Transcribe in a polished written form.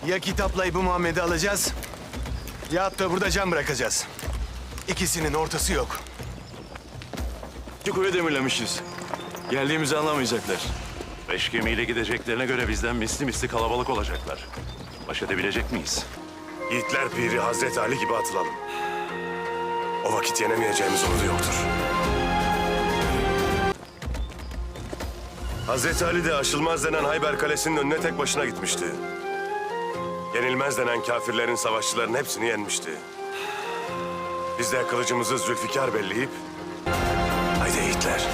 Ya kitapla İbu Muhammed'i alacağız ya da burada can bırakacağız. İkisinin ortası yok. Çukuyu demirlemişiz. Geldiğimizi anlamayacaklar. 5 gemiyle gideceklerine göre bizden misli misli kalabalık olacaklar. Baş edebilecek miyiz? Yiğitler Piri Hazreti Ali gibi atılalım. O vakit yenemeyeceğimiz ordu yoktur. Hazreti Ali de aşılmaz denen Hayber Kalesi'nin önüne tek başına gitmişti. Yenilmez denen kafirlerin savaşçıların hepsini yenmişti. Biz de kılıcımızı Zülfikar belleyip... Haydi yiğitler.